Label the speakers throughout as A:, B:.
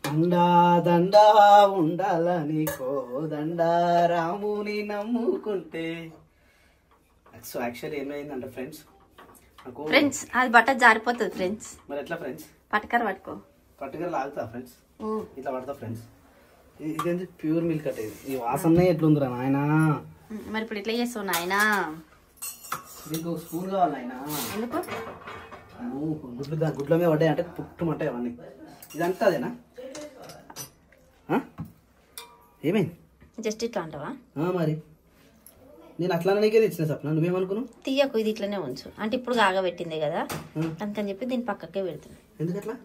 A: అండా దండా ఉండాలని కోదండా రాముని నమ్ముకుంటే. సో యాక్చువల్లీ ఏమైందంటే ఫ్రెండ్స్
B: అది బట్ట జారిపోతుంది ఫ్రెండ్స్.
A: మరి ఎట్లా ఫ్రెండ్స్?
B: పట్టుకర
A: లాగుతా ఫ్రెండ్స్, ఇట్లా పడతా ఫ్రెండ్స్. ఇదేంటి ప్యూర్ మిల్క్ అంటే ఈ వాసన ఎట్లుందిరా నాయనా.
B: మరి ఇప్పుడు ఇట్లా చేస్తావు నాయనా?
A: నీకు స్పూన్ కావాలి నాయనా.
B: ఎందుకు?
A: గుడ్ల మీద పడ్డాయి అంటే పుట్టుమంటాయి అవన్నీ. ఇదంతా అదేనా? ఏమైంది?
B: జస్ట్ ఇట్లా అంటావా?
A: మరి నేను అట్లానే నీకే తెచ్చిన సప్న, నువ్వేమనుకున్నావు?
B: తీయకు, ఇది ఇట్లనే ఉంచు అంటే ఇప్పుడు కాగబెట్టింది కదా అందుకని చెప్పి దీని పక్కకే పెడుతుంది.
A: ఎందుకట్లా?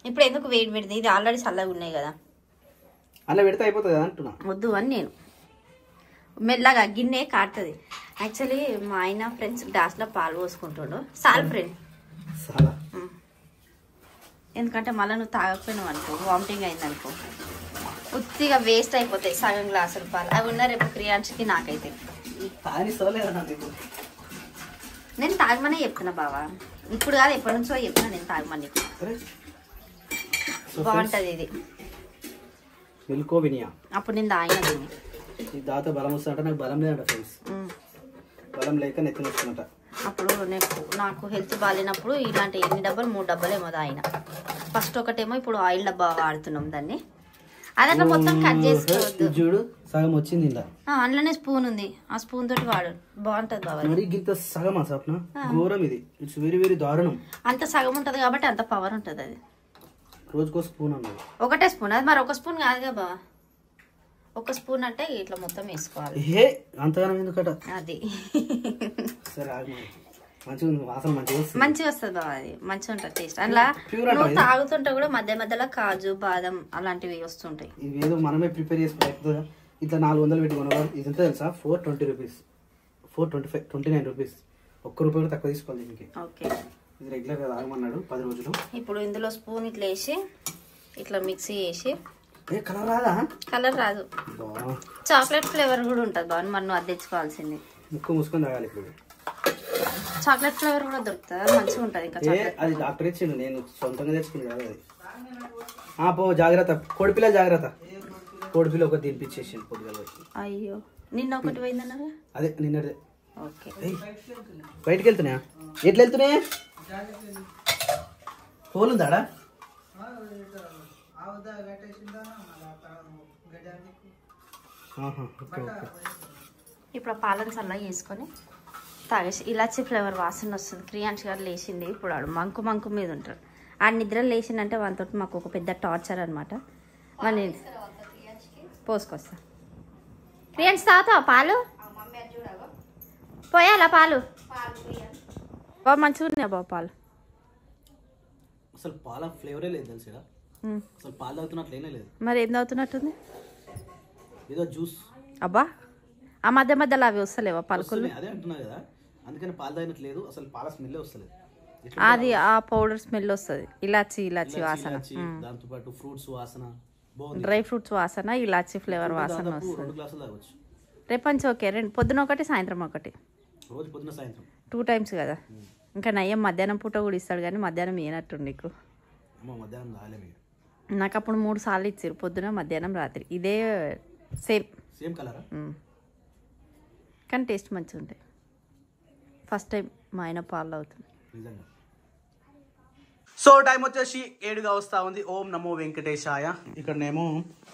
B: ఇప్పుడు ఎందుకు వేడి పెడుతుంది? ఇది ఆల్రెడీ చల్లగా ఉన్నాయి కదా,
A: అలా పెడితే అయిపోతుంది కదా అంటున్నా.
B: వద్దు అని నేను మెల్లగా గిన్నె కాడుతుంది. యాక్చువల్లీ మా ఆయన ఫ్రెండ్స్ గ్లాస్లో పాలు పోసుకుంటుండు. ఫ్రెండ్ ఎందుకంటే మళ్ళీ నువ్వు తాగకపోయినావు అనుకో, వామిటింగ్ అయింది అనుకో, ఉత్తిగా వేస్ట్ అయిపోతాయి సగం గ్లాసుల పాలు. అవి ఉన్న రేపు క్రియాంశకి నాకైతే. నేను తాగమనే చెప్తున్నా బావా, ఇప్పుడు కాదు ఎప్పటి నుంచో చెప్తున్నా నేను తాగమని. బాగుంటది ఇది
A: మిల్కో వినియా.
B: అప్పుడు నేను తాగిన
A: ఈ దాత బలం వస్తుందంట, నాకు బలం లేదంట ఫ్రెండ్స్. బలం లేక నెత్తిన వస్తుందట.
B: అప్పుడు నాకు హెల్త్ బాగాలేనప్పుడు ఇలాంటి 3 డబ్బాలేమో తాగిన. ఫస్ట్ ఒకటేమో ఇప్పుడు ఆయిల్ డబ్బా వాడుతున్నాం దాన్ని. అదట్లా మొత్తం కట్ చేసుకోవద్దు.
A: చూడు సగం వచ్చింది ఇలా.
B: అందులోనే స్పూన్ ఉంది, ఆ స్పూన్ తోటి వాడు బాగుంటది బాబా.
A: మరి గింత సగం సప్న ఘోరం ఇది. ఇట్స్ వెరీ వెరీ దారుణం.
B: అంత సగం ఉంటది కాబట్టి అంత పవర్ ఉంటది. అది
A: రోజుకో స్పూన్ అన్నది.
B: ఒకటే స్పూన్, అది మరి ఒక స్పూన్ కాదుగా బాబా. ఒక స్పూన్ అంటే ఇట్లా మొత్తం వేసుకోవాలి.
A: అంతగానం ఎందుకట?
B: అది
A: సరే
B: మంచిగా వస్తుంది బాబా, అది మంచిగా ఉంటుంది టేస్ట్. అలా నువ్వు తాగుతుంటే కూడా మధ్య మధ్యలో కాజు బాదం అలాంటివి వస్తుంటాయి.
A: ఇవేదో మనమే ప్రిపేర్ చేసుకుంటా. ఇట్లా 400 పెట్టి కొనవాలి. ఇది ఎంత తెలుసా? 420 రూపీస్, 425, 29 రూపీస్. ₹1 కూడా తక్కువ తీసుకోవాలి దీనికి.
B: ఓకే,
A: ఇది రెగ్యులర్ గా తాగమన్నాడు 10 రోజులు.
B: ఇప్పుడు ఇందులో స్పూన్ ఇట్లా వేసి ఇట్లా మిక్సీ చేసి.
A: కలర్ రాదా?
B: కలర్ రాదు, చాక్లెట్ ఫ్లేవర్ కూడా ఉంటుంది బాగా. మనం అది తెచ్చుకోవాల్సింది.
A: ముక్కు మూసుకొని తాగాలి. ఇప్పుడు
B: చాక్లెట్ ఫ్లేవర్ కూడా దొరుకుతుంది, మంచిగా ఉంటుంది. ఇంకా
A: అది డాక్టర్ ఇచ్చిండు, నేను సొంతంగా తెచ్చుకుంది కాదు అది. పో జాగ్రత్త, కోడిపిల్ల జాగ్రత్త. కోడిపిల్ల ఒకటి తినిపించేసి పొద్దుగా.
B: అయ్యో, నిన్న ఒకటి పోయిందన్నారా?
A: అదే నిన్నదే.
B: ఓకే,
A: బయటకు వెళ్తున్నాయా? ఎట్లా వెళ్తున్నాయా? ఫోన్ ఉందాడా?
B: ఇప్పుడు పాలను చల్లగా వేసుకొని తాగేసి ఇలాచి ఫ్లేవర్ వాసన వస్తుంది. క్రియాంశ్ గారు లేచింది ఇప్పుడు. ఆడు మంకు మీద ఉంటాడు. ఆ నిద్ర లేచిందంటే వానితో మాకు ఒక పెద్ద టార్చర్ అనమాట. మళ్ళీ పోసుకొస్తా. క్రియాంశ్ తాగుతావా పాలు? పోయాలా పాలు? బాబు మంచిగా ఉన్నాయా బాబు పాలు?
A: అసలు పాల ఫ్లేవరే లేదు తెలుసు. అసలు పాలు తాగుతున్నట్లేనే లేదు.
B: మరి ఏం తాగుతున్నట్టుంది?
A: ఏదో జ్యూస్.
B: అబ్బా, ఆ మధ్య మధ్యలో అవి వస్తలేవా పలుకులు?
A: అదే అంటున్నా కదా, అందుకని పాలు తాగినట్లేదు. అసలు పాల స్మెల్ వస్తలేదు.
B: అది ఆ పౌడర్ స్మెల్ వస్తుంది. ఇలాచి వాసన,
A: దాంతో పాటు ఫ్రూట్స్ వాసన,
B: డ్రై ఫ్రూట్స్ వాసన, ఇలాచి ఫ్లేవర్ వాసన వస్తుంది.
A: 2 గ్లాసులు తాగొచ్చు
B: రేపంచి. ఓకే, పొద్దున ఒకటి సాయంత్రం ఒకటి,
A: రోజు పొద్దున సాయంత్రం
B: 2 టైమ్స్ కదా. ఇంకా నయ్యం మధ్యాహ్నం పూట కూడా ఇస్తాడు కానీ మధ్యాహ్నం ఏనట్టు నీకు.
A: మధ్యాహ్నం తాగలేము.
B: నాకు అప్పుడు 3 సార్లు ఇచ్చారు, పొద్దున మధ్యాహ్నం రాత్రి. ఇదే సేమ్
A: కలరా,
B: కానీ టేస్ట్ మంచిగా ఉంటాయి. ఫస్ట్ టైం మా ఆయన పాలు అవుతుంది.
A: సో టైం వచ్చేసి 7గా వస్తా ఉంది. ఓం నమో వెంకటేశాయ. ఇక్కడనేమో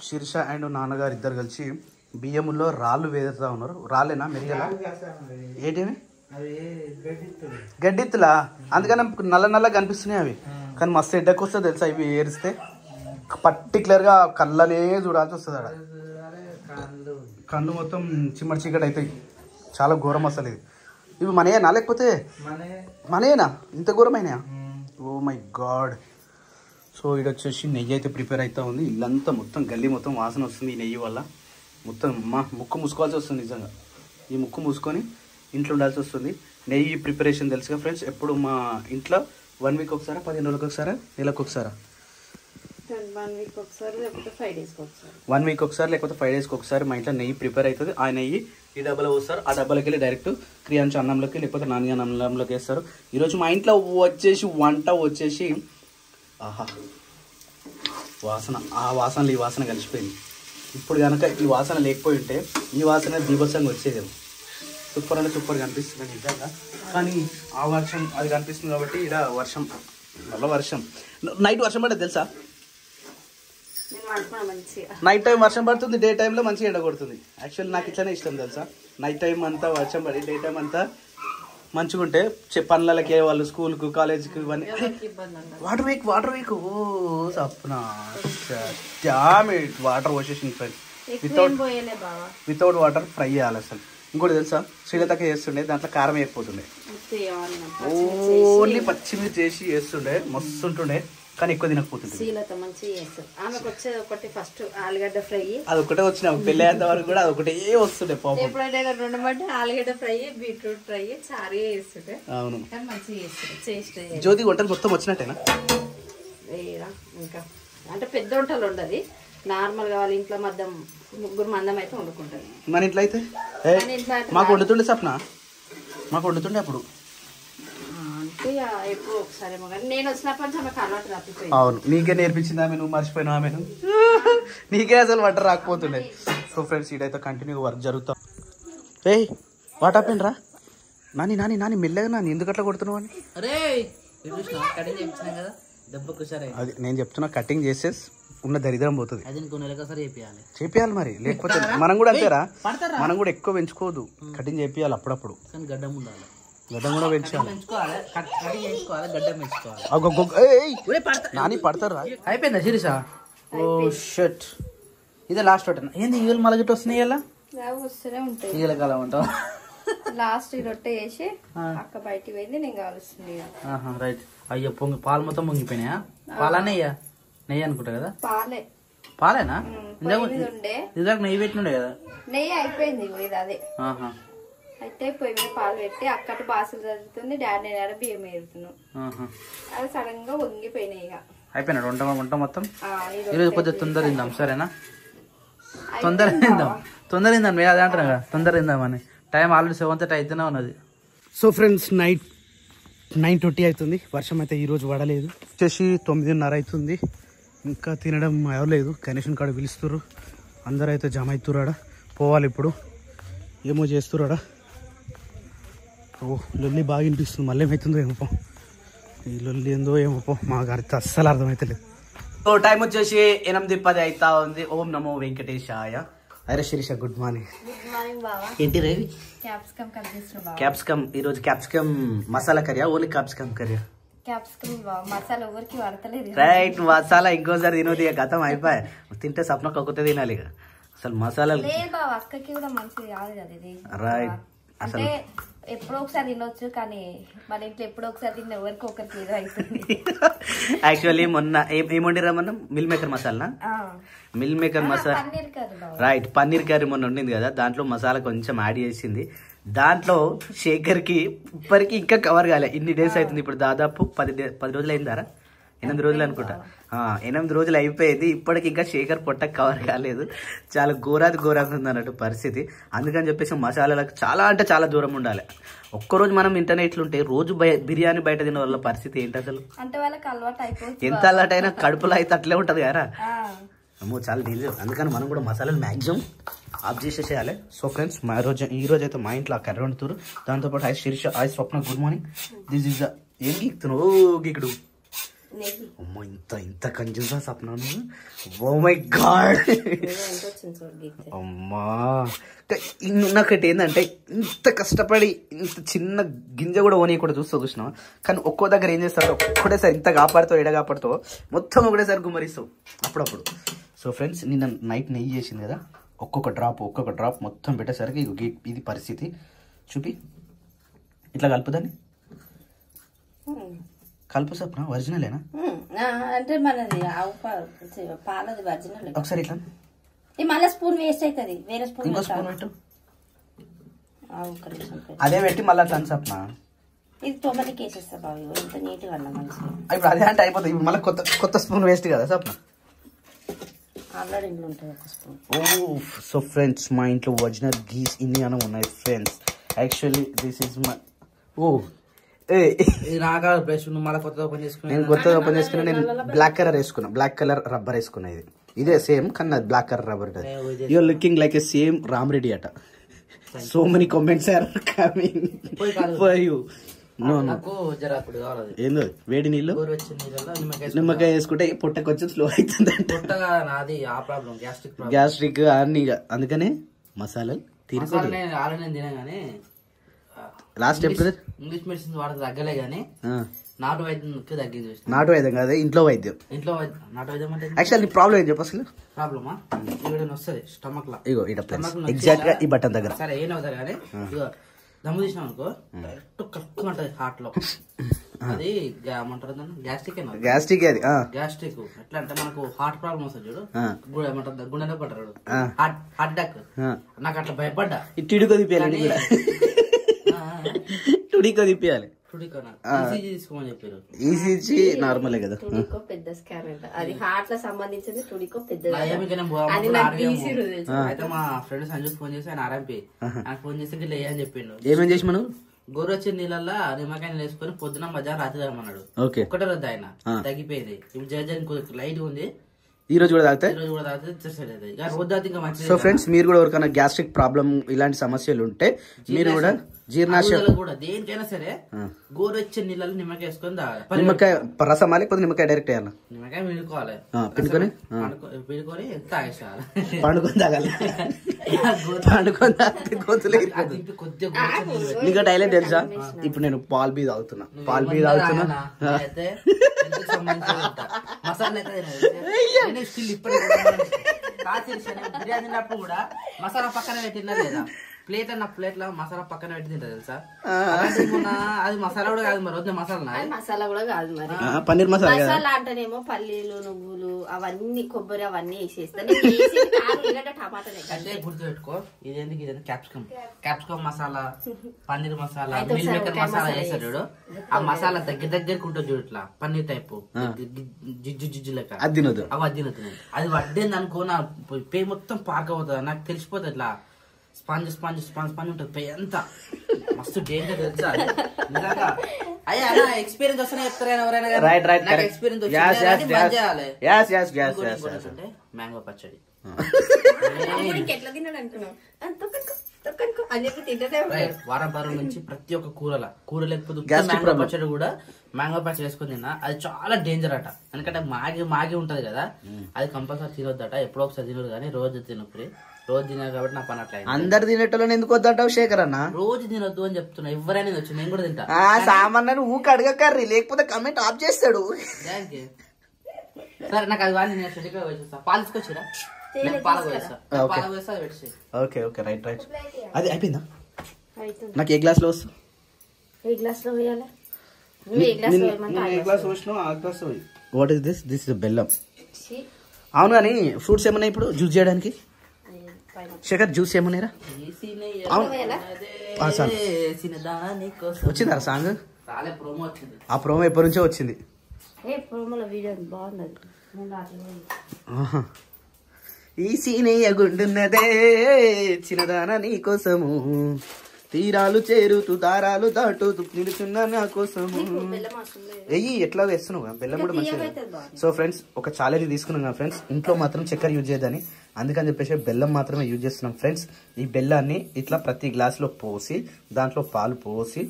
A: శిరీష అండ్ నాన్నగారు ఇద్దరు కలిసి బియ్యములో రాళ్ళు వేదుతా ఉన్నారు. రాళ్ళేనా మెరిగలా? ఏంటివి? గడ్డిత్తులా? అందుకని నల్ల కనిపిస్తున్నాయి అవి, కానీ మస్తు ఎడ్డకు వస్తుంది తెలుసా ఇవి ఏరిస్తే. పర్టికులర్గా కళ్ళనే చూడాల్సి వస్తుంది. అక్కడ కళ్ళు మొత్తం చిమ్మడి చీకటి అవుతాయి. చాలా ఘోరం అసలు ఇది. ఇవి మనయేనా లేకపోతే మనయేనా? ఇంత ఘోరమైనా? Oh my god. సో ఇది వచ్చేసి నెయ్యి అయితే ప్రిపేర్ అవుతా ఉంది. ఇల్లంతా మొత్తం గల్లీ మొత్తం వాసన వస్తుంది ఈ నెయ్యి వల్ల. మొత్తం ముక్కు మూసుకోవాల్సి వస్తుంది నిజంగా. ఈ ముక్కు మూసుకొని ఇంట్లో ఉండాల్సి వస్తుంది. నెయ్యి ప్రిపరేషన్ తెలుసుగా ఫ్రెండ్స్, ఎప్పుడు మా ఇంట్లో 1 వీక్ ఒకసారి, 15 రోజులకు ఒకసారి, నెలకు ఒకసారి,
B: 1 వీక్ ఒకసారి లేకపోతే 5 డేస్కి ఒకసారి,
A: 1 వీక్ ఒకసారి లేకపోతే 5 డేస్కి ఒకసారి మా ఇంట్లో నెయ్యి ప్రిపేర్ అవుతుంది. ఆ నెయ్యి ఈ డబ్బాలో వస్తారు. ఆ డబ్బాలోకి వెళ్ళి డైరెక్ట్ క్రియాంశ అన్నంలోకి లేకపోతే నాని అన్నంలోకి వేస్తారు. ఈరోజు మా ఇంట్లో వచ్చేసి వంట వచ్చేసి ఆహా వాసన ఆ వాసనలు ఈ వాసన కలిసిపోయింది. ఇప్పుడు కనుక ఈ వాసన లేకపోయి ఉంటే ఈ వాసన బీభత్సంగా వచ్చేదేమో. సూపర్ అంటే సూపర్ కనిపిస్తుంది నిజంగా. కానీ ఆ వర్షం అది కనిపిస్తుంది కాబట్టి ఇక్కడ వర్షం వల్ల వర్షం నైట్ వర్షం పడేది తెలుసా? నైట్ టైం వర్షం పడుతుంది, డే టైంలో మంచిగా ఎండ కొడుతుంది. యాక్చువల్లీ నాకు ఇట్లానే ఇష్టం తెలుసా, నైట్ టైం అంతా వర్షం పడి డే టైం అంతా మంచిగా ఉంటే పనులకి వాళ్ళు స్కూల్కు కాలేజ్కి ఇవన్నీ. వాటర్ వీక్ ఓ సప్న వాటర్ పోసేసింది ఫ్రెండ్స్. వితౌట్ వాటర్ ఫ్రై చేయాలి అసలు. ఇంకోటి తెలుసా, శ్రీలతక చేస్తుండే దాంట్లో కారం వేయకపోతుండే, ఓన్లీ పచ్చిమిర్చి చేసి చేస్తుండే, మస్తు ఉంటుండే. కానీ ఎక్కువ తినకపోతుంది.
B: ఫస్ట్ ఆలుగడ్డ ఫ్రై
A: అది ఒకటే వచ్చిన పెళ్ళి అయ్యేంత వరకు కూడా అదొకటే వస్తుండే. పాపం
B: ఎప్పుడైనా రెండు మధ్య ఆలుగడ్డ ఫ్రై, బీట్రూట్ ఫ్రై చారు చేస్తుండే.
A: అవును,
B: మంచిగా చేస్తుండే.
A: జ్యోతి వంటలు మొత్తం వచ్చినట్టేనా?
B: ఇంకా అంటే పెద్ద వంటలు ఉండదు, నార్మల్ గా వాళ్ళ ఇంట్లో మద్దం ముగ్గురు మందం అయితే వండుకుంటారు.
A: మన ఇంట్లో అయితే మాకు వండుతుండే సప్న, మాకు వండుతుండే అప్పుడు.
B: ఎప్పుడు ఒకసారి నేను వచ్చినప్పటి నుంచి ఆమెకు అలవాటు రాకపోయింది.
A: అవును, నీకే నేర్పించింది ఆమె, నువ్వు మర్చిపోయినావు ఆమెను. నీకే అసలు వంట రాకపోతుండే. సో ఫ్రెండ్స్, ఇదైతే కంటిన్యూ వర్క్ జరుగుతాం. ఏయ్ వాట్ హ్యాపెండ్ రా? నాని నాని నాని మెల్లగా నాని, ఎందుకు అట్లా కొడుతున్నావు అని. అది నేను చెప్తున్నా, కటింగ్ చేసే ఉన్న దరిద్రం పోతుంది. చేపియాలి మరి, లేకపోతే మనం కూడా అంతేరా, మనం కూడా ఎక్కువ పెంచుకోవద్దు, కటింగ్ చేపియాలి అప్పుడప్పుడు. గడ్డం కూడా పెంచాలి. నాని పడతారా?
C: అయిపోయిందా శిరీష? ఓ షట్, ఇదే లాస్ట్ రొట్టె. ఏంది ఈగలు మళ్ళీ గిట్ట వస్తున్నాయి? ఇలా
B: వస్తూనే ఉంటాయి
C: ఈగల కాలం ఉంటావు.
B: లాస్ట్ రొట్టె వేసి అక్క బయటికి పోయింది, నేను కాలుస్తుంది.
C: రైట్. అయ్యో పొంగి పాలు మొత్తం పొంగిపోయినాయా? పాలా నెయ్యా? నెయ్యి అనుకుంటా కదా. పాలేనా? ఇదాక నెయ్యి పెట్టినుండే కదా.
B: నెయ్యి అయిపోయింది ఇది. అదే అయితే పొయ్యి మీద పాలు పెట్టి అక్కటి బాసులు జరుగుతుంది, డాడీ నేను బియ్యం వేరుతున్నాను. అది సడన్ గా వంగిపోయినాయి. ఇక
C: అయిపోయినాడు వంట మొత్తం. ఈరోజు కొద్దిగా తొందర తిందాం, సరేనా? తొందర తిందాం మీరు అదే అంటారు కదా, తొందర తిందామని. టైం ఆల్రెడీ 7:30 అయితేనే ఉన్నది.
A: సో ఫ్రెండ్స్, నైట్ 9:20 అవుతుంది. వర్షం అయితే ఈరోజు పడలేదు. వచ్చేసి 9:30 అవుతుంది. ఇంకా తినడం అవ్వలేదు. గణేషన్ కాడ పిలుస్తుర్రు, అందరూ అయితే జమ అవుతురాడా. పోవాలి ఇప్పుడు, ఏమో చేస్తురాడా. ఓ లొల్లి బాగా వినిపిస్తుంది, మళ్ళీ ఏమవుతుందో ఏమో. ఈ లొల్లి ఏందో ఏమో మాకు అస్సలు అర్థమవుతలేదు.
C: సో టైం వచ్చేసి 8:10 అవుతా ఉంది. ఓం నమో వెంకటేశాయ.
A: అరే శిరీష, గుడ్ మార్నింగ్.
C: ఏంటి రేవి? క్యాప్సికమ్. ఈరోజు capsicum masala curry, only capsicum curry.
B: Masala ఊరికి వాడతలేదు.
C: రైట్, మసాలా ఇంకోసారి తినదు, ఇక గతం అయిపోయి. తింటే సప్న కొక్కతే తినాలి ఇక. అసలు మసాలా
B: అక్కకి కూడా మంచిది కాదు కదా ఇది.
C: రైట్,
B: అంటే ఎప్పుడో ఒకసారి తినొచ్చు, కానీ మన ఇంట్లో ఎప్పుడో ఒకసారి తిన్న ఎవరికి ఒకరికి ఏదో అవుతుంది.
C: యాక్చువల్లీ మొన్న ఏం వండిరా మనం? Meal maker masala. Meal maker masala, right. Paneer curry మొన్న ఉండింది కదా, దాంట్లో మసాలా కొంచెం యాడ్ చేసింది. దాంట్లో శేఖర్కి ఇప్పటికి ఇంకా కవర్ కాలే. ఇన్ని డేస్ అవుతుంది, ఇప్పుడు దాదాపు 10 రోజులు అయిందారా? 8 రోజులు అనుకుంటా. 8 రోజులు అయిపోయింది, ఇప్పటికి ఇంకా శేఖర్ పొట్ట కవర్ కాలేదు. చాలా ఘోరంగా ఉంది అన్నట్టు పరిస్థితి. అందుకని చెప్పేసి మసాలాలకు చాలా అంటే చాలా దూరం ఉండాలి. ఒక్కరోజు మనం ఇంటర్నెట్లు ఉంటే రోజు బిర్యానీ బయట తినే వాళ్ళ పరిస్థితి ఏంటి అసలు? ఎంత అలవాటు అయినా కడుపులో అయితే అట్లే ఉంటది కదా. అమ్మో, చాలా డేంజర్. అందుకని మనం కూడా మసాలాలు మ్యాక్సిమం ఆఫ్ చేసేసేయాలి. సో ఫ్రెండ్స్, ఈ రోజు అయితే మా ఇంట్లో కర్రీ వండుతారు. దాంతోపాటు I Sirisha, I Swapna, good morning. This is ఏం గీక్తున్నావు? గీకుడు అమ్మో, ఇంత కంజూసా సప్న. ఓ మై గాడ్ అమ్మా. నాకటి ఏంటంటే, ఇంత కష్టపడి ఇంత చిన్న గింజ కూడా ఓని కూడా చూసినావా? కానీ ఒక్కో దగ్గర ఏం చేస్తాడు, ఒక్కటేసారి ఇంత కాపాడుతావు, ఎడ కాపాడుతావు, మొత్తం ఒకటేసారి గుమ్మరిస్తావు అప్పుడప్పుడు. సో ఫ్రెండ్స్, నిన్న నైట్ నెయ్యి చేసింది కదా, ఒక్కొక్క డ్రాప్ మొత్తం పెట్టేసరికి ఇది పరిస్థితి. చూపి, ఇట్లా కలుపుదాన్ని. కలుపు సప్న, ఒరిజినలేనా?
B: అంటే మనది పాలది ఒరిజినల్.
C: ఒకసారి ఇట్లా
B: మళ్ళీ స్పూన్ వేస్ట్ అవుతుంది, వేరే స్పూన్.
C: ఇంకో స్పూన్ పెట్టు. అదే పెట్టి మళ్ళీ అట్లా సప్న.
B: ఇది తొమ్మిదికి వేసేస్తా బాబు, ఇంత నీట్గా అన్నా మంచిగా.
C: ఇప్పుడు అదే అంటే అయిపోతుంది. ఇప్పుడు మళ్ళీ కొత్త స్పూన్ వేస్ట్ కదా సప్న.
B: ఆల్రెడీ ఇంట్లో ఉంటుంది ఒక స్పూన్.
C: ఓ సో ఫ్రెండ్స్, మా ఇంట్లో ఒరిజినల్ గీస్ ఇన్ని అన్న ఉన్నాయి friends. Actually this is my నాకు బ్రష్ మళ్ళీ కొత్తగా ఓపెన్ చేసుకున్నా.
A: నేను కొత్తగా ఓపెన్ చేసుకున్నా. నేను బ్లాక్ కలర్ వేసుకున్నా, బ్లాక్ కలర్ రబ్బర్ వేసుకున్నా. ఇదే సేమ్ కానీ black colour rubber. You're looking like a same Ramareddy అట. So many comments are coming for you. ఏందో వేడి నీళ్ళు నిమ్మకాయ వేసుకుంటే పొట్టకు వచ్చి స్లో అవుతుంది. గ్యాస్ట్రిక్ అన్ని. అందుకనే మసాలాలు
C: తినగానే
A: లాస్ట్ ఎపిసోడ్
C: ఇంగ్లీష్ మెడిసిన్ వాడితే తగ్గలే గానీ నాటు వైద్యం తగ్గింది.
A: నాటు వైద్యం కాదు, ఇంట్లో వైద్యం.
C: నాటు వైద్యం అంటే
A: యాక్చువల్లీ ప్రాబ్లం ఏం చెప్పు అసలు.
C: ప్రాబ్లమా వస్తుంది స్టమక్ లో.
A: ఇగో ఎగ్జాక్ట్ గా ఈ బటన్ దగ్గర.
C: సరే ఏం అవుతారు కానీ ఇగో దమ్ము తీసినాం అనుకో డైరెక్ట్ కక్కు అంటది హార్ట్ లో. అది ఏమంటారు గ్యాస్ట్రిక్.
A: గ్యాస్ట్రిక్ అది
C: గ్యాస్ట్రిక్ ఎట్లా అంటే మనకు హార్ట్ ప్రాబ్లమ్ వస్తుంది చూడు. ఏమంటారు గుండె పడ్డారు హార్ట్ అటాక్. నాకు అట్లా భయపడ్డా.
A: టిడికో తిప్పాలి, టుడికో తిప్పాలి.
C: తీసుకోమని చెప్పారు.
A: ఈసీజీ నార్మలే కదా.
B: టుడికో పెద్ద స్కాన్ అంట, అది హార్ట్ లో సంబంధించింది. టుడికో పెద్ద.
C: అయితే మా ఫ్రెండ్ సంజు ఫోన్ చేసి ఆయన ఆర్ఎంపీ ఆయన ఫోన్ చేసి ఇట్లా అని చెప్పిండు.
A: ఏమేం చేసి మనం
C: గోరొచ్చిన నీళ్ళల్లో నిమ్మకాయలు వేసుకొని పొద్దున మధ్యాహ్నం రాత్రి తాగమన్నాడు. ఒకటే రోజు ఆయన తగ్గిపోయింది. ఇప్పుడు జర్జన్ లైట్ ఉంది.
A: ఈ రోజు కూడా తాగితే సో ఫ్రెండ్స్ మీరు కూడా ఎవరికైనా గ్యాస్ట్రిక్ ప్రాబ్లం ఇలాంటి సమస్యలు ఉంటే మీరు కూడా జీర్ణాశయం
C: కూడా దేనికైనా సరే గోరొచ్చిన నీళ్ళలో నిమ్మకాయ వేసుకొని తాగాలి.
A: నిమ్మకాయ రసమా లేకపోతే నిమ్మకాయ డైరెక్ట్ వేయాలి?
C: నిమ్మకాయ పిండుకోవాలి, పిండుకొని తాగేసేయాలి.
A: పండుకొని తాగాలి. పండుకొని తాగితే గొంతులు నీకు టైలెంట్ తెలుసా? ఇప్పుడు నేను పాల్ బీ తాగుతున్నా.
C: మసాలా బిర్యానీ తిన్నప్పుడు కూడా మసాలా పక్కన పెట్టినా లేదా ప్లేట్ అన్న ప్లేట్ లో మసాలా పక్కన పెట్టి తింటా తెలుసా? అది మసాలా కూడా కాదు మరి. వద్ద
B: మసాలా కూడా కాదు మరి.
A: పన్నీర్
B: మసాలా అంటేనేమో పల్లీలు నువ్వులు అవన్నీ కొబ్బరి అవన్నీ వేసేస్తాను.
C: అంటే గుర్తు పెట్టుకో, ఇదేందుకు ఇదే capsicum masala, paneer masala, meal maker masala వేస్తాడు. ఆ మసాలా దగ్గరికి ఉంటుంది చూడు, ఇట్లా పన్నీర్ టైప్ జిజ్జు జిజ్జు లెక్క.
A: అది తినదు.
C: అది వడ్డేంది అనుకో నా పే మొత్తం పాకపోతుంది. నాకు తెలిసిపోతుంది ఇట్లా స్పాంజ్ స్పాంజ్ స్పాంజ్ స్పాంజ్ ఉంటుంది పే అంతా. మస్తు డేంజర్ తెలుసా అయ్యా. ఎక్స్పీరియన్స్ వస్తేనే చెప్తారు ఎవరైనా. ఎక్స్పీరియన్స్ అంటే మ్యాంగో పచ్చడి
B: ఎట్లా తిన్నాడు అనుకున్నావు?
C: వారం నుంచి ప్రతి ఒక్క కూర లేకపోతే పచ్చడి కూడా మ్యాంగో పచ్చడి వేసుకుని తిన్నా. అది చాలా డేంజర్ అట. ఎందుకంటే మాగి ఉంటది కదా, అది కంపల్సరీ తినొద్దట. ఎప్పుడో ఒకసారి తినదు కానీ రోజు తినప్పుడు. రోజు తినాలి కాబట్టి నా పని అట్లా.
A: అందరు తినేటోళ్ళని ఎందుకు వద్దంటావు శేఖర్ అన్న?
C: రోజు తినొద్దు అని చెప్తున్నా. ఎవరైనా వచ్చి నేను కూడా తింటా.
A: సామాన్య ఊకి అడగకర్రీ, లేకపోతే కమెంట్ ఆఫ్ చేస్తాడు.
C: సరే నాకు అది వాడి నేను పాలు తీసుకొచ్చిరా
A: ఓకే ఓకే రైట్ రైట్. అది అయిపోయిందా? నాకు ఏ గ్లాస్ లో వస్తుంది? What is this? This is బెల్లం. అవును కానీ ఫ్రూట్స్ ఏమన్నా ఇప్పుడు జ్యూస్ చేయడానికి? శేఖర్ జ్యూస్ ఏమన్నారా? వచ్చిందా సాంగ్? ఆ ప్రోమో ఎప్పటి నుంచో వచ్చింది. ఈ సీనయ్య గుండున్నదే చిన్నదానా నీ కోసము, తీరాలు చేరుతూ దారాలు దాటుతూ నిలుచున్నా నా కోసము. వెయ్యి ఎట్లా వేస్తున్నావు బెల్లం కూడా మంచిగా. సో ఫ్రెండ్స్ ఒక ఛాలెంజ్ తీసుకున్నాం కదా ఫ్రెండ్స్, ఇంట్లో మాత్రం చక్కెర యూజ్ చేయదని. అందుకని చెప్పేసి బెల్లం మాత్రమే యూజ్ చేస్తున్నాం ఫ్రెండ్స్. ఈ బెల్లాన్ని ఇట్లా ప్రతి గ్లాసులో పోసి దాంట్లో పాలు పోసి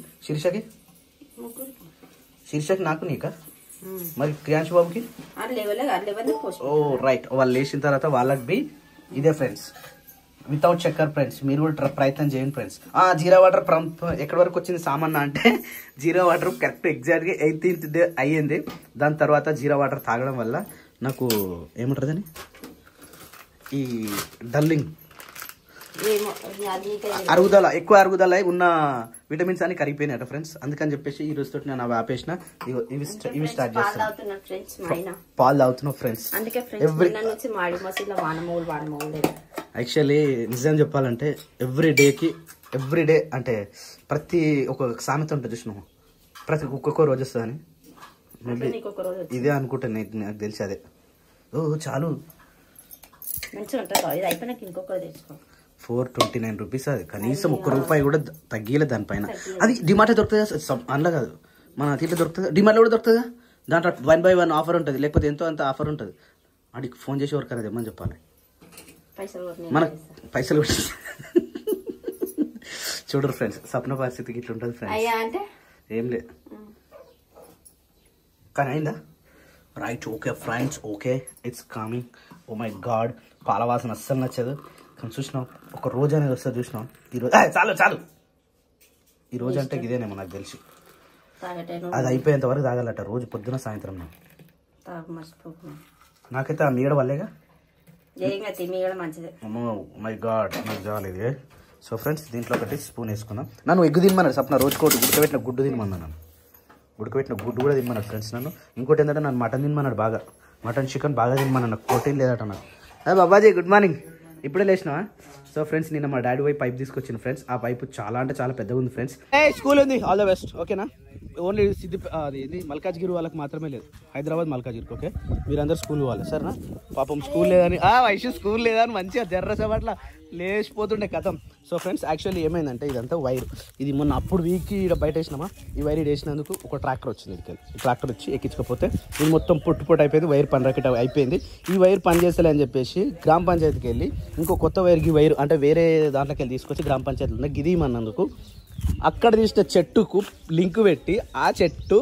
A: శీర్షకి నాకు నీకా మరి క్రియాంశు బాబుకి ఓ రైట్. వాళ్ళు లేచిన తర్వాత వాళ్ళకి బి ఇదే ఫ్రెండ్స్ వితౌట్ చక్కెర ఫ్రెండ్స్. మీరు కూడా ప్రయత్నం చేయండి ఫ్రెండ్స్. జీరా వాటర్ ఎక్కడి వరకు వచ్చింది సామాన్ అంటే జీరా వాటర్ కరెక్ట్ ఎగ్జాక్ట్ గా 18th డే అయ్యింది. దాని తర్వాత జీరా వాటర్ తాగడం వల్ల నాకు ఏముంటుందని ఈ డల్లింగ్ అరుగుదల ఎక్కువ అరుగుదల ఉన్న విటమిన్స్ అని కరిగిపోయినాయట ఫ్రెండ్స్. అందుకని చెప్పేసి ఈ రోజుతో నేను అవి ఆపేసిన. ఇవి స్టార్ట్ చేస్తాను. పాలు తాగుతున్నావు ఫ్రెండ్స్. యాక్చువల్లీ నిజం చెప్పాలంటే ఎవ్రీ డే అంటే ప్రతి ఒక సామెత ఉంటుంది చూసినాము, ప్రతి ఒక్కొక్క రోజు వస్తుందని. మేబీ ఇదే అనుకుంటాను, నాకు తెలిసి అదే. ఓ చాలు
C: 429 రూపీస్. అది కనీసం ₹1 కూడా తగ్గిలే దానిపైన. అది డిమార్ట్ దొరుకుతుందా? అందులో కాదు, మన దీంట్లో దొరుకుతుందా? డిమార్ట్లో కూడా దొరుకుతుందా? దాంట్లో 1/1 ఆఫర్ ఉంటుంది, లేకపోతే ఎంతో అంత ఆఫర్ ఉంటుంది. వాడికి ఫోన్ చేసి ఎవరికైనా తెమ్మని చెప్పాలి. మనకు పైసలు కొట్టి చూడరు ఫ్రెండ్స్, స్వప్న పరిస్థితికి ఇట్లా ఉంటుంది ఫ్రెండ్స్. ఏం లేదు కానీ అయిందా? Right, okay friends, okay it's coming. Oh my god, పాల వాసన అస్సలు నచ్చదు. కానీ చూసినాం ఒక రోజు అనేది వస్తుంది. చూసినాం ఈరోజు చాలు చాలు, ఈ రోజు అంటే ఇదేనేమో నాకు తెలిసి. అది అయిపోయేంత వరకు తాగాలట రోజు పొద్దున సాయంత్రం. నాకైతే ఆ మీగడ వల్లేగా. మై గాడ్, నాకు జాలేదు. సో ఫ్రెండ్స్, దీంట్లో ఒకటి స్పూన్ వేసుకుందాం. నన్ను ఎగ్గు తినమన్నాడు సప్న, రోజుకోటి ఉడకబెట్టిన గుడ్డు తినమన్నాను. ఉడకబెట్టిన గుడ్డు కూడా తినమన్నాడు ఫ్రెండ్స్ నన్ను. ఇంకోటి ఏంటంటే నన్ను మటన్ తినమన్నాడు, బాగా మటన్ చికెన్ బాగా తినమన్నాడు. నాకు ప్రోటీన్ లేదట నాకు. బాబాజీ గుడ్ మార్నింగ్, ఇప్పుడే లేచినావా? సో ఫ్రెండ్స్, నిన్న మా డాడీ పోయి పైప్ తీసుకొచ్చింది ఫ్రెండ్స్. ఆ పైపు చాలా అంటే చాలా పెద్దగా ఉంది ఫ్రెండ్స్. స్కూల్ ఉంది, ఆల్ ద బెస్ట్, ఓకేనా? ఓన్లీ అది మల్కాజ్గిరి వాళ్ళకి మాత్రమే లేదు, హైదరాబాద్ మల్కాజ్గిరికి. ఓకే, మీరందరూ స్కూల్ పోవాలి సరేనా? పాపం స్కూల్ లేదని వైషు స్కూల్ లేదని మంచిగా జర్రసేపట్ల లేచిపోతుండే కథం. సో ఫ్రెండ్స్, యాక్చువల్లీ ఏమైందంటే ఇదంతా వైర్, ఇది మొన్న అప్పుడు వీక్కి ఇక్కడ బయట వేసినామా, ఈ వైర్ వేసినందుకు ఒక ట్రాక్టర్ వచ్చింది. ఇక్కడికి ఈ ట్రాక్టర్ వచ్చి ఎక్కించకపోతే ఇది మొత్తం పొట్టు అయిపోయింది, వైర్ పని రకెట్ అయిపోయింది. ఈ వైర్ పని చేస్తలే అని చెప్పేసి గ్రామ పంచాయతీకి వెళ్ళి ఇంకో కొత్త వైర్కి వైర్ అంటే వేరే దాంట్లోకి వెళ్ళి తీసుకొచ్చి గ్రామ పంచాయతీలో ఉన్న గిదిమన్నందుకు అక్కడ తీసిన చెట్టుకు లింక్ పెట్టి ఆ చెట్టు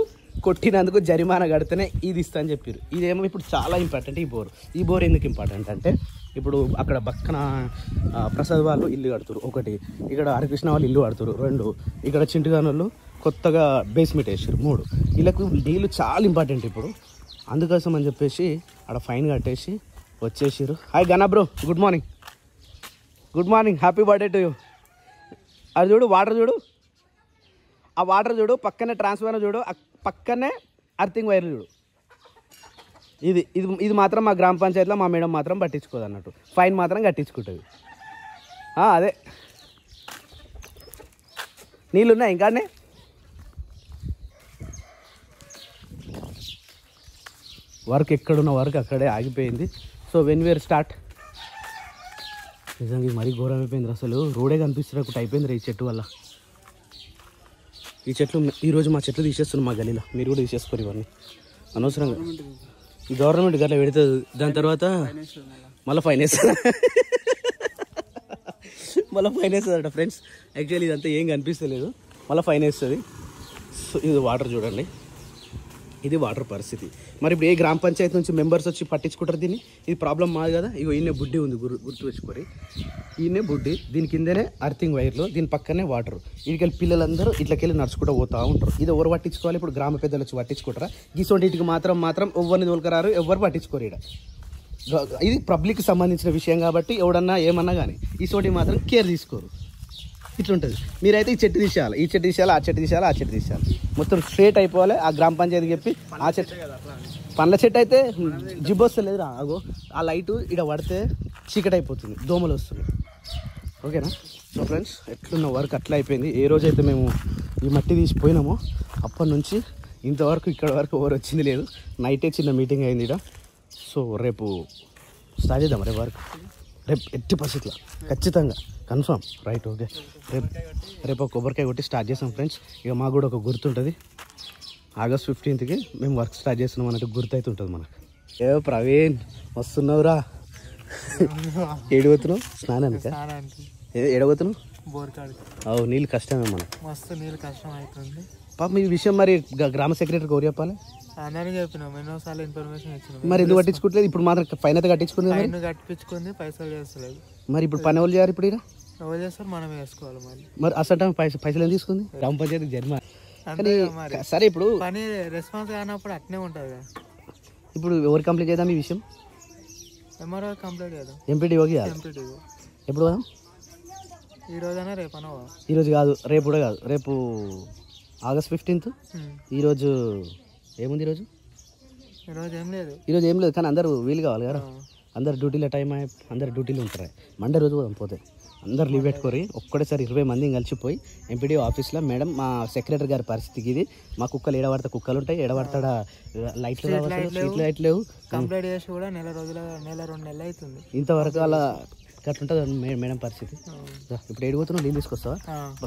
C: కొట్టినందుకు జరిమానా కడితేనే ఇది ఇస్తా అని చెప్పారు. ఇదేమో ఇప్పుడు చాలా ఇంపార్టెంట్. ఈ బోర్ ఎందుకు ఇంపార్టెంట్ అంటే, ఇప్పుడు అక్కడ పక్కన ప్రసాద్ వాళ్ళు ఇల్లు కడుతురు ఒకటి, ఇక్కడ హరికృష్ణ వాళ్ళు ఇల్లు కడుతురు 2, ఇక్కడ చింటుగాని వాళ్ళు కొత్తగా బేస్మెంట్ వేసారు 3. వీళ్ళకు నీళ్ళు చాలా ఇంపార్టెంట్ ఇప్పుడు. అందుకోసం అని చెప్పేసి అక్కడ ఫైన్ కట్టేసి వచ్చేసారు. Hi Gana bro, good morning. Good morning, happy birthday to you. అది చూడు, వాటర్ చూడు, ఆ వాటర్ చూడు, పక్కనే ట్రాన్స్ఫార్మర్ చూడు, పక్కనే అర్థింగ్ వైర్లు చూడు. ఇది మాత్రం మా గ్రామ పంచాయతీలో మా మేడం మాత్రం పట్టించుకోదు అన్నట్టు, ఫైన్ మాత్రం కట్టించుకుంటుంది. అదే నీళ్ళు ఉన్నాయి ఇంకానే. వర్క్ ఎక్కడున్న వర్క్ అక్కడే ఆగిపోయింది. సో వెన్ వీఆర్ స్టార్ట్, నిజంగా ఇది మరీ ఘోరం అయిపోయింది. అసలు రోడే కనిపిస్తున్నట్టు అయిపోయింది ఈ చెట్టు వల్ల. ఈ చెట్లు ఈరోజు మా చెట్లు తీసేస్తున్నాం మా గలీలో, మీరు కూడా తీసేసుకోరు ఇవన్నీ అనవసరంగా. ఈ గవర్నమెంట్ గట్లా పెడుతుంది, దాని తర్వాత మళ్ళీ ఫైన్ వేస్తుంది. మళ్ళీ ఫైన్ వేస్తుందట ఫ్రెండ్స్. యాక్చువల్లీ ఇదంతా ఏం కనిపిస్తలేదు, మళ్ళీ ఫైన్ వేస్తుంది. సో ఇది వాటర్ చూడండి, ఇది వాటర్ పరిస్థితి. మరి ఇప్పుడు ఏ గ్రామ పంచాయతీ నుంచి మెంబర్స్ వచ్చి పట్టించుకుంటారు దీన్ని? ఇది ప్రాబ్లం మాది కదా. ఇగో ఈయనే బుడ్డి ఉంది, గుర్తు తెచ్చుకోరి, ఈయనే బుడ్డి, దీని కిందనే అర్థింగ్ వైర్లు, దీని పక్కనే వాటర్. వీటికెళ్ళి పిల్లలందరూ ఇట్లకెళ్ళి నడుచుకుంటూ పోతూ ఉంటారు. ఇది ఎవరు పట్టించుకోవాలి? ఇప్పుడు గ్రామ పెద్దలు వచ్చి పట్టించుకుంటారా? గీసోటికి మాత్రం ఎవరిని తోలుకరారు, ఎవరు పట్టించుకోరు. ఇక్కడ ఇది పబ్లిక్కి సంబంధించిన విషయం కాబట్టి ఎవడన్నా ఏమన్నా కానీ ఈ మాత్రం కేర్ తీసుకోరు. ఇట్లుంటుంది. మీరైతే ఈ చెట్టు తీసేయాలి, ఈ చెట్టు తీసేయాలి, ఆ చెట్టు తీసేయాలి, ఆ చెట్టు తీసేయాలి, మొత్తం స్ట్రేట్ అయిపోవాలి. ఆ గ్రామ పంచాయతీకి చెప్పి ఆ చెట్టు, పండ్ల చెట్టు అయితే జిబ్బు వస్తలేదు రా, అగో ఆ లైటు ఇక్కడ పడితే చీకటి అయిపోతుంది, దోమలు వస్తుంది. ఓకేనా? సో ఫ్రెండ్స్, ఎట్లున్న వర్క్ అట్లా అయిపోయింది. ఏ రోజైతే మేము ఈ మట్టి తీసిపోయినామో అప్పటి నుంచి ఇంతవరకు ఇక్కడ వరకు ఎవరు వచ్చింది లేదు. నైటే చిన్న మీటింగ్ అయింది ఇక్కడ. సో రేపు స్టార్ట్ చేద్దాం రేపు వర్క్. రేపు ఎట్టి పరిస్థితిలో ఖచ్చితంగా కన్ఫర్మ్. Right, okay. రేపు ఒక కొబ్బరికాయ కొట్టి స్టార్ట్ చేస్తాం ఫ్రెండ్స్. ఇక మాకు కూడా ఒక గుర్తుంటుంది, ఆగస్ట్ 15కి మేము వర్క్ స్టార్ట్ చేస్తున్నాం అన్నట్టు గుర్తు అయితే ఉంటుంది మనకు. ప్రవీణ్ వస్తున్నావురా? ఏడవతున్నావు స్నానానికి? ఏడవతున్నావు? అవు నీళ్ళు కష్టమే మనకు,
D: మస్తు నీళ్ళు కష్టం అవుతుంది
C: పాపం. ఈ విషయం మరి గ్రామ సెక్రటరీకి ఎవరు చెప్పాలి?
D: అందరినీ చెప్పినాం, ఎన్నోసార్లు ఇన్ఫర్మేషన్ ఇచ్చినాం.
C: మరి ఎందుకు కట్టించుకోవట్లేదు? ఇప్పుడు మాత్రం ఫైన్ అయితే కట్టించుకుంది,
D: కట్టించుకుంది, పైసలు చేస్తలేదు.
C: మరి ఇప్పుడు పని ఎవరు చేయాలి? ఇప్పుడు
D: ఎవరు చేస్తారు? మనమే వేసుకోవాలి.
C: మరి అసలు పైసలు ఏం తీసుకుంది గ్రామ పంచాయతీ జరిమా? సరే, ఇప్పుడు
D: పని రెస్పాన్స్ కానప్పుడు అట్నే ఉంటుంది.
C: ఇప్పుడు ఎవరు కంప్లీట్ చేద్దాం ఈ విషయం?
D: ఎంఆర్ఓ కంప్లీట్ చేద్దాం,
C: ఎంపీడీఓ ఎప్పుడు కదా?
D: ఈ రోజైనా రేపనా?
C: ఈరోజు కాదు, రేపు కూడా కాదు, రేపు ఆగస్ట్ 15th. ఈరోజు ఏముంది? ఈరోజు ఏం లేదు, కానీ అందరూ వీలు కావాలి కదా. అందరు డ్యూటీలో టైం అయ్యి అందరు డ్యూటీలో ఉంటారు. మండే రోజు పోదాం, పోతే అందరు లీవ్ పెట్టుకోరి ఒక్కడేసారి 20 మందిని కలిసిపోయి ఎంపీడీఓ ఆఫీస్లో, మేడం మా సెక్రటరీ గారి పరిస్థితికి ఇది, మా కుక్కలు ఏడబడతా కుక్కలు ఉంటాయి, ఏడబడతాడ లైట్లు లేవు,
D: కంప్లీట్ చేసి కూడా నెల 2 నెలలు అవుతుంది.
C: ఇంతవరకు అలా అట్లుంటుంది మేడం పరిస్థితి. ఇప్పుడు ఏడిపోతున్నావు నీళ్ళు తీసుకొస్తావా?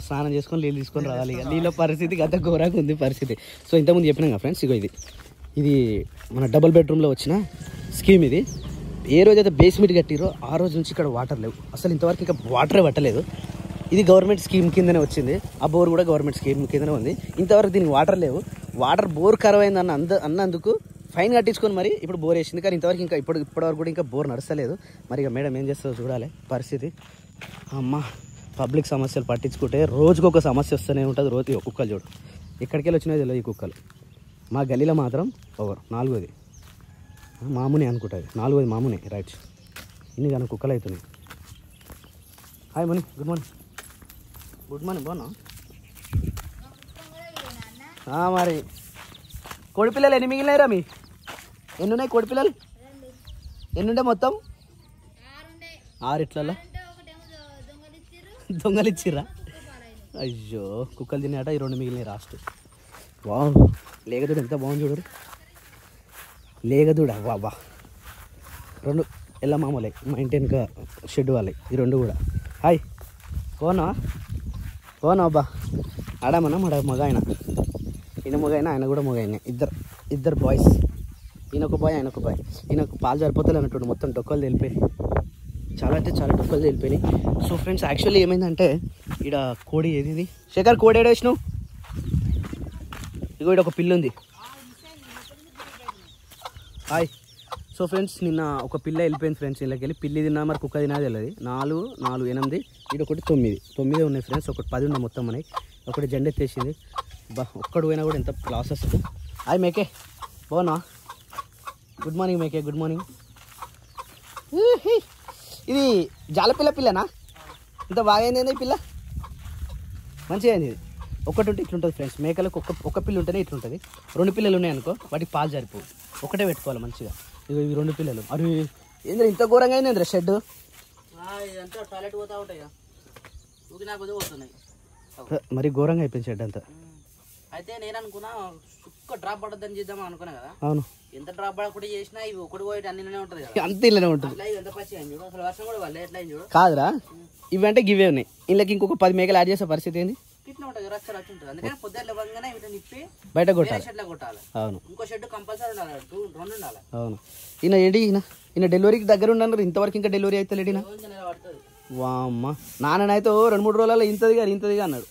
C: స్నానం చేసుకొని నీళ్ళు తీసుకొని రావాలి. ఇక నీళ్ళ పరిస్థితి గత ఘోరంగా ఉంది పరిస్థితి. సో ఇంతకుముందు చెప్పినాం కదా ఫ్రెండ్స్, ఇగో ఇది మన డబుల్ బెడ్రూమ్లో వచ్చిన స్కీమ్. ఇది ఏ రోజైతే బేస్మెంట్ కట్టిరో ఆ రోజు నుంచి ఇక్కడ వాటర్ లేవు అసలు, ఇంతవరకు ఇంకా వాటరే పట్టలేదు. ఇది గవర్నమెంట్ స్కీమ్ కిందనే వచ్చింది, ఆ బోర్ కూడా గవర్నమెంట్ స్కీమ్ కిందనే ఉంది. ఇంతవరకు దీనికి వాటర్ లేవు. వాటర్ బోర్ ఖరాబ్ అయింది అన్నందుకు ఫైన్ కట్టించుకొని మరి ఇప్పుడు బోర్ వేసింది. కానీ ఇంతవరకు ఇంకా ఇప్పటివరకు కూడా ఇంకా బోర్ నడుస్తలేదు. మరి ఇక మేడం ఏం చేస్తుందో చూడాలి పరిస్థితి. అమ్మ పబ్లిక్ సమస్యలు పట్టించుకుంటే రోజుకొక సమస్య వస్తూనే ఉంటుంది. రోజు కుక్కలు చూడు ఎక్కడికి వెళ్ళి వచ్చినాయో తెలియదు ఈ కుక్కలు. మా గల్లీలో మాత్రం 4ది మామూనే అనుకుంటుంది, 4ది మామూనే రైట్. ఇన్ని కానీ కుక్కలు అవుతున్నాయి. Hi money, good morning. Good morning, బాగున్నా? మరి కోడిపిల్లలు ఎన్ని మిగిలినాయిరా? ఎన్ని ఉన్నాయి కోడిపిల్లలు? ఎన్నుండే మొత్తం? 6 ఇట్లలో దొంగలిచ్చిర్రా? అయ్యో కుక్కలు తిన్నాట, ఈ 2 మిగిలినాయి రాస్ట్. వావ్ లేగదూడ ఎంత బాగుంది చూడరు. లేగదూడ వా 2 ఎల్ల మామూలే, మా ఇంటి వెనుక షెడ్ వాళ్ళవి ఈ 2 కూడా. హాయ్ పోనా అబ్బా. ఆడామన్నా మగ ఆయన, ఈయన మగ అయినా ఆయన కూడా మగ అయినా, ఇద్దరు బాయ్స్. ఈయన ఒక బాయ్ ఆయన ఒక బాయ్. ఈయనకు పాలు సరిపోతుంది అన్నట్టు మొత్తం డొక్కలు తెలిపోయి, చాలా అంటే చాలా డొక్కలు తెలిపోయినాయి. సో ఫ్రెండ్స్ యాక్చువల్లీ ఏమైందంటే ఇక్కడ కోడి ఏది శేఖర్ కోడి ఏడేసినావు? ఇగో ఇక్కడ ఒక పిల్ల ఉంది. హాయ్. సో ఫ్రెండ్స్ నిన్న ఒక పిల్ల వెళ్ళిపోయింది ఫ్రెండ్స్. ఇళ్ళకి వెళ్ళి పిల్లి తిన్నా మరి కుక్క తినా తెలియదు. 4, 8 ఇక్కడ ఒకటి 9 ఉన్నాయి ఫ్రెండ్స్. ఒకటి 10 ఉన్నాయి మొత్తం మనకి. ఒకటి జెండా ఎత్తేసింది. ఒక్కడు పోయినా కూడా ఎంత లాస్ వస్తుంది. హాయ్ మేకే, బాగున్నా? గుడ్ మార్నింగ్ మేకే, గుడ్ మార్నింగ్. ఇది జాలపిల్ల పిల్లనా? ఇంత బాగా అయింది ఈ పిల్ల, మంచిగా అయింది. ఇది ఒకటి ఉంటే ఇట్లుంటుంది ఫ్రెండ్స్. మేకలకు ఒక పిల్ల ఉంటేనే ఇట్లుంటుంది. 2 పిల్లలు ఉన్నాయి అనుకో వాటికి పాలు సరిపోవు, ఒకటే పెట్టుకోవాలి మంచిగా. ఇవి 2 పిల్లలు. అరే ఏంద్ర ఇంత ఘోరంగా అయింది షెడ్?
E: ఇదంతా టాయిలెట్ పోతా ఉంటాయి పోతున్నాయి.
C: మరి ఘోరంగా అయిపోయింది షెడ్ అంతా.
E: అయితే నేను అనుకున్నా ఒక్క డ్రాప్ పడద్దని చేద్దామని అనుకున్నా కదా.
C: అవును,
E: ఎంత డ్రాప్ పడకుండా చేసినా ఇవి ఒకటి పోయి అన్నినే ఉంటుంది కదా.
C: అంత ఇల్లనే ఉంటుంది.
E: ఎంత పచ్చి అయింది చూడు, అసలు వర్షం కూడా వాళ్ళు ఎట్లా అయింది చూడు.
C: కాదురా ఇవి అంటే గివే ఉన్నాయి. ఇందులోకి ఇంకొక 10 మేకలు యాడ్ చేసే పరిస్థితి ఏంది?
E: ఇట్లా ఉంటుంది రచ్చ ఉంటుంది. అందుకని పొద్దున్న లేవగానే వీటిని నిప్పి
C: బయట కొట్టాలి.
E: షెడ్ లో కొట్టాలి.
C: అవును,
E: ఇంకో షెడ్ కంపల్సరీ ఉండాలి, 2 ఉండాలి.
C: అవును. ఈయన డెలివరీకి దగ్గర ఉండన్నారు, ఇంతవరకు ఇంకా డెలివరీ అయితే లేడినా?
E: పడుతుంది.
C: వామ్మ నాన్ననైతే 2-3 రోజులలో ఇంతదిగా అన్నాడు.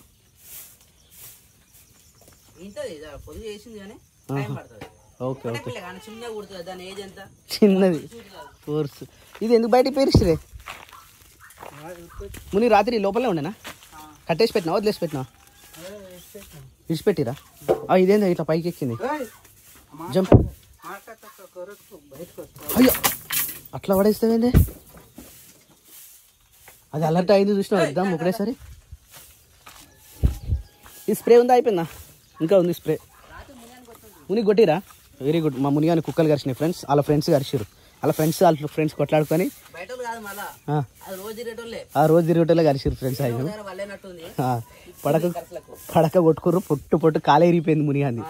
E: ఇంతది పొద్దు చేసింది కానీ టైం పడుతుంది.
C: Okay okay.
E: చిన్నగా కుడుతుంది, దాని ఏజ్ ఎంత?
C: చిన్నది కోర్స్. ఇది ఎందుకు బయటికి పేరిస్తే ముని? రాత్రి లోపలే ఉండేనా? కట్టేసి పెట్టినా వదిలేసి పెట్టినా? విడిచిపెట్టిరా? ఇదేందా ఇట్లా పైకి ఎక్కింది? జంప్. అయ్యో అట్లా పడేస్తావేందే? అది అలర్ట్ అయింది చూసినా వద్దాం ఒకటేసారి. ఈ స్ప్రే ఉందా? అయిపోయిందా? ఇంకా ఉంది స్ప్రే. ముని కొట్టిరా? Very good. మా మునిగాని కుక్కలు కరిచినాయి ఫ్రెండ్స్. వాళ్ళ ఫ్రెండ్స్ కరిచారు. వాళ్ళ ఫ్రెండ్స్ కొట్లాడుకొని ఆ రోజు తిరిగేటోళ్ళే కరిచారు ఫ్రెండ్స్. ఆయన పడక కొట్టుకుర్రు, పొట్టు కాలే ఇరిగిపోయింది మునిగాన్ని.